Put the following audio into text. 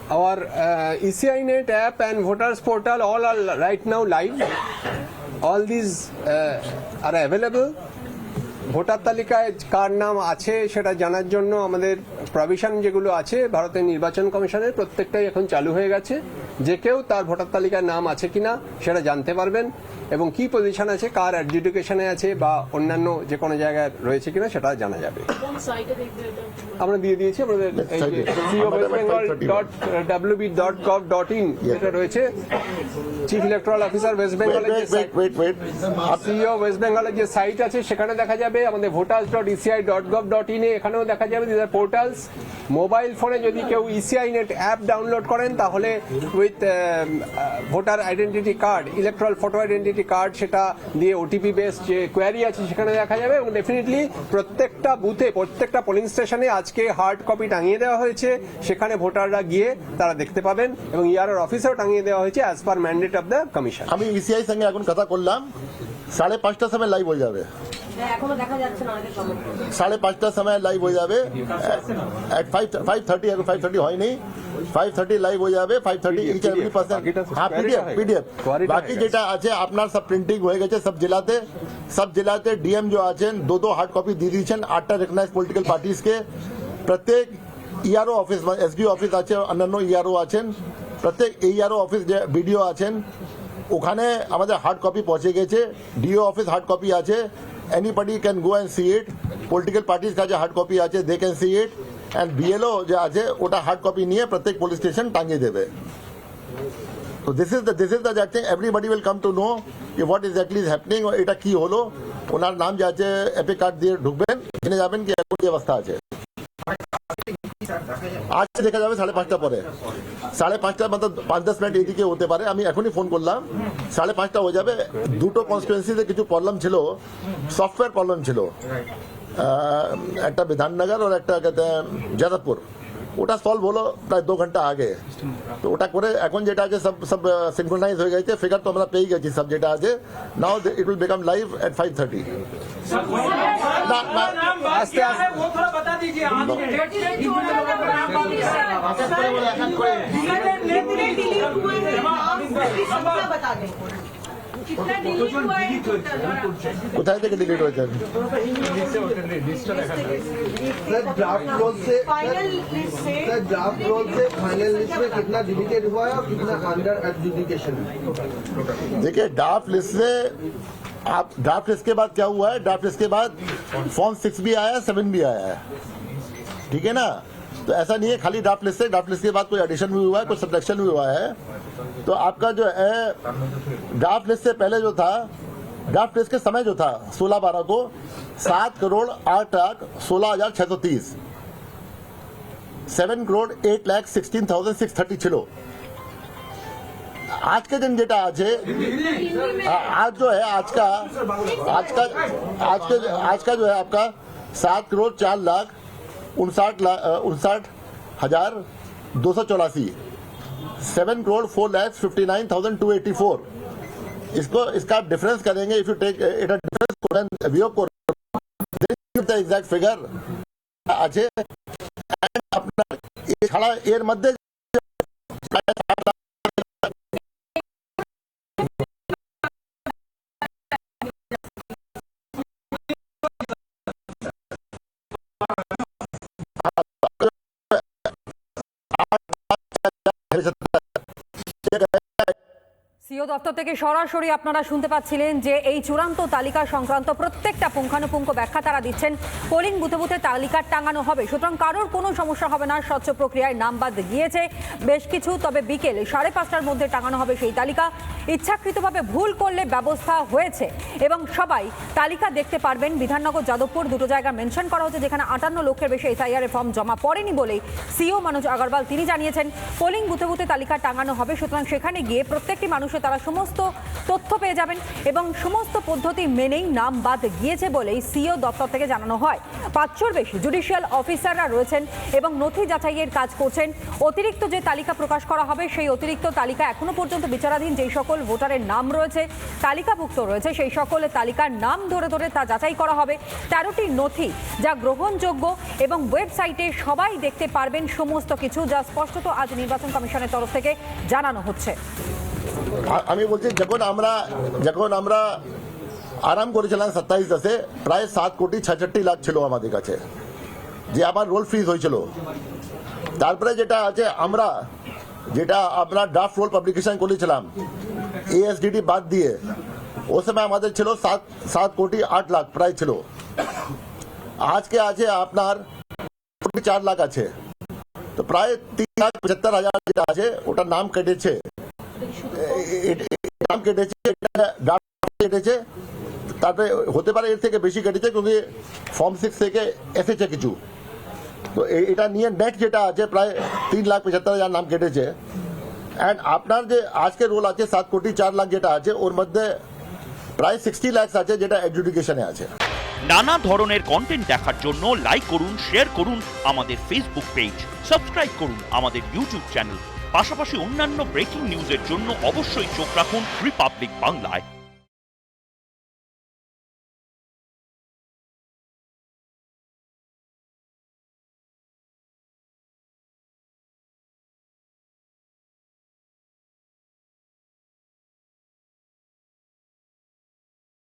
our ECINet app and voters portal all are right now live. All these are available. Voter তালিকায় কার নাম আছে সেটা জানার জন্য আমাদের প্রভিশন যেগুলো আছে ভারতের নির্বাচন কমিশনের প্রত্যেকটাই এখন চালু হয়ে গেছে। যে কেউ তার ভোটার তালিকায় নাম আছে কিনা সেটা জানতে পারবেন এবং কি পজিশন আছে, কার অ্যাডজুডিকেশনে আছে বা অন্যান্য যে কোনো জায়গায় রয়েছে কিনা সেটা জানা যাবে। আমরা দিয়ে দিয়েছি আমাদের westbengal.wb.gov.in যেটা রয়েছে চিফ ইলেকট্রাল অফিসার ওয়েস্ট বেঙ্গলের সিইও ওয়েস্ট বেঙ্গলের যে সাইট আছে সেখানে দেখা যাবে। আমাদের voters.eci.gov.in এখানেও দেখা যাবে। This R portals. মোবাইল ফোনে যদি কেউ ECINet অ্যাপ ডাউনলোড করেন তাহলে with voter identity card, electoral photo identity card, সেটা দিয়ে ওটিপি বেস যে কোয়ারি আছে সেখানে দেখা যাবে। এবং ডেফিনেটলি প্রত্যেকটা বুথে, প্রত্যেকটা পোলিং স্টেশনে আজকে হার্ড কপি টাঙিয়ে দেওয়া হয়েছে, সেখানে ভোটাররা গিয়ে তারা দেখতে পাবেন এবং ইয়ার অফিসেও টাঙিয়ে দেওয়া হয়েছে as per mandate of the commission. আমি ইসিআই সঙ্গে এখন কথা করলাম, 5:30টার সময় লাইভ হয়ে যাবে। এখনো দেখা যাচ্ছে না, 5:30টার সময় লাইভ হয়ে যাবে। 5:30 এখন 5:30 হয়নি, 5:30 লাইভ হয়ে যাবে। 5:30 ইচ এভরি পার্সন। হ্যাঁ, পিডিএফ বাকি যেটা আছে আপনার সব প্রিন্টিং হয়ে গেছে সব জেলাতে ডিএম যে আছেন দো হার্ড কপি দিয়ে দিয়েছেন 8টা রেকগনাইজ পলিটিক্যাল পার্টিসকে। প্রত্যেক ইআরও অফিস, এসডিও অফিস আছে, অন্যান্য ইআরও আছেন, প্রত্যেক ইআরও অফিস যে বিডিও আছেন ওখানে আমাদের হার্ড কপি পৌঁছে গেছে। ডিও অফিস হার্ড কপি আছে, anybody can go and see it. Political parties का जो हार्ड कॉपी आचे they can see it, and BLO जो आचे ओटा हार्ड कॉपी नहीं है प्रत्येक पुलिस स्टेशन टांगे देवे। So this is the that thing everybody will come to know what exactly is happening और এটা কি হলো। ওনার নাম যে আছে এপিক কার্ড দিয়ে ঢুকবেন, জেনে যাবেন কি এখন কি অবস্থা আছে। আজ দেখা যাবে 5:30 পরে, 5:30 मतलब 5-10 মিনিট এদিকে হতে পারে। আমি এখনই ফোন করলাম, 5:30 হয়ে যাবে। দুটো কনস্টিটুয়েন্সিতে কিছু প্রবলেম ছিল, সফটওয়্যার প্রবলেম ছিল, একটা বিধাননগর আর একটা যাদবপুর। ওটা সলভ হলো প্রায় 2 ঘন্টা আগে। তো ওটা করে এখন যেটা আছে সব সিনক্রোনাইজ হয়ে গেছে, ফিগার তো আমরা পেয়ে গেছি সব যেটা আছে। নাও ইট উইল বিকাম লাইভ এট 5:30। আস্তে আস্তে वो थोड़ा बता दीजिए। बता दें कितना डिलीट हुआ है কোথায় থেকে ডিলিট হয়েছে? ड्राफ्ट रोल से फाइनल लिस्ट से ड्राफ्ट रोल से फाइनल लिस्ट में कितना डिलीटेड हुआ है और कितना अंडर एडजुडिकेशन। देखिए ड्राफ्ट लिस्ट से आप ड्राफ्ट लिस्ट के बाद क्या हुआ है, ड्राफ्ट लिस्ट के बाद फॉर्म 6 भी आया है, 7 भी आया है, ठीक है ना। तो ऐसा नहीं है खाली ड्राफ्ट लिस्ट से, ड्राफ्ट लिस्ट के बाद कोई एडिशन भी हुआ है, कोई सब्ट्रैक्शन भी हुआ है। तो आपका जो है ड्राफ्ट लिस्ट से पहले जो था, ड्राफ्ट लिस्ट के समय जो था 16/12 को 7,08,16,630, 7,08,16,630 ছিল। आज के दिन जेटा आज है, आज जो है आज का जो है आपका 7,04,59,284, 7,04,59,284। इसका डिफरेंस करेंगे। If you take it difference वियोग को द एग्जैक्ट फिगर আছে আপনার ছাড়া এর মধ্যে সিও দপ্তর থেকে সরাসরি আপনারা শুনতে পাচ্ছিলেন যে এই চূড়ান্ত তালিকা সংক্রান্ত প্রত্যেকটা পুঙ্খানুপুঙ্খ ব্যাখ্যা তারা দিচ্ছেন। পোলিং বুথে বুথে তালিকা টাঙানো হবে, সুতরাং কারোর কোনো সমস্যা হবে না। স্বচ্ছ প্রক্রিয়ায় নাম বাদ গিয়েছে বেশ কিছু, তবে বিকেল 5:30টার মধ্যে টাঙানো হবে সেই তালিকা। ইচ্ছাকৃতভাবে ভুল করলে ব্যবস্থা হয়েছে এবং সবাই তালিকা দেখতে পারবেন। বিধাননগর, যাদবপুর দুটো জায়গা মেনশন করা হচ্ছে যেখানে 58 লক্ষের বেশি এসআইআর ফর্ম জমা পড়েনি বলেই সিও মনোজ আগরওয়াল তিনি জানিয়েছেন পোলিং বুথে বুথে তালিকা টাঙানো হবে, সুতরাং সেখানে গিয়ে প্রত্যেকটি মানুষের তারা সমস্ত তথ্য পেয়ে যাবেন এবং সমস্ত পদ্ধতি মেনেই নাম বাদ গিয়েছে বলেই সিইও দপ্তর থেকে জানানো হয়। 500-র বেশি জুডিশিয়াল অফিসাররা রয়েছেন এবং নথি যাচাইয়ের কাজ করছেন। অতিরিক্ত যে তালিকা প্রকাশ করা হবে সেই অতিরিক্ত তালিকা এখনো পর্যন্ত বিচারাধীন। যেই সকল ভোটারের নাম রয়েছে, তালিকাভুক্ত রয়েছে, সেই সকল তালিকার নাম ধরে ধরে তা যাচাই করা হবে। 13টি নথি যা গ্রহণযোগ্য এবং ওয়েবসাইটে সবাই দেখতে পারবেন সমস্ত কিছু, যা স্পষ্টত আজ নির্বাচন কমিশনের তরফ থেকে জানানো হচ্ছে। আমি বলছি যখন আমরা আরাম করেছিলাম 27 প্রায় 7,66,00,000 ছিল আমাদের কাছে, যে আমার রোল ফ্রিজ হয়েছিল। তারপরে যেটা আছে, আমরা যেটা আপনার ড্রাফট রোল পাবলিকেশন করেছিলাম এএসডিডি বাদ দিয়ে, ও সময় আমাদের ছিল 7,08,00,000 প্রায় ছিল। আজকে আছে আপনার 4 লাখ আছে, তো প্রায় 3,75,000 যেটা আছে ওটা নাম কেটেছে, কেটেছে। তারপরে হতে পারে এর থেকে বেশি কেটেছে, কিন্তু ফর্ম 6 থেকে এসেছে কিছু। তো এটা নিয়ে নেট যেটা আছে প্রায় 3,75,000 নাম কেটেছে। অ্যান্ড আপনার যে আজকে রোল আছে 7,04,00,000 যেটা আছে, ওর মধ্যে প্রায় 60 লাখ আছে যেটা এডজুডিকেশনে আছে। নানা ধরনের কন্টেন্ট দেখার জন্য লাইক করুন, শেয়ার করুন আমাদের ফেসবুক পেজ, সাবস্ক্রাইব করুন আমাদের ইউটিউব চ্যানেল। পাশাপাশি অন্যান্য ব্রেকিং নিউজের জন্য অবশ্যই চোখ রাখুন রিপাবলিক বাংলায়।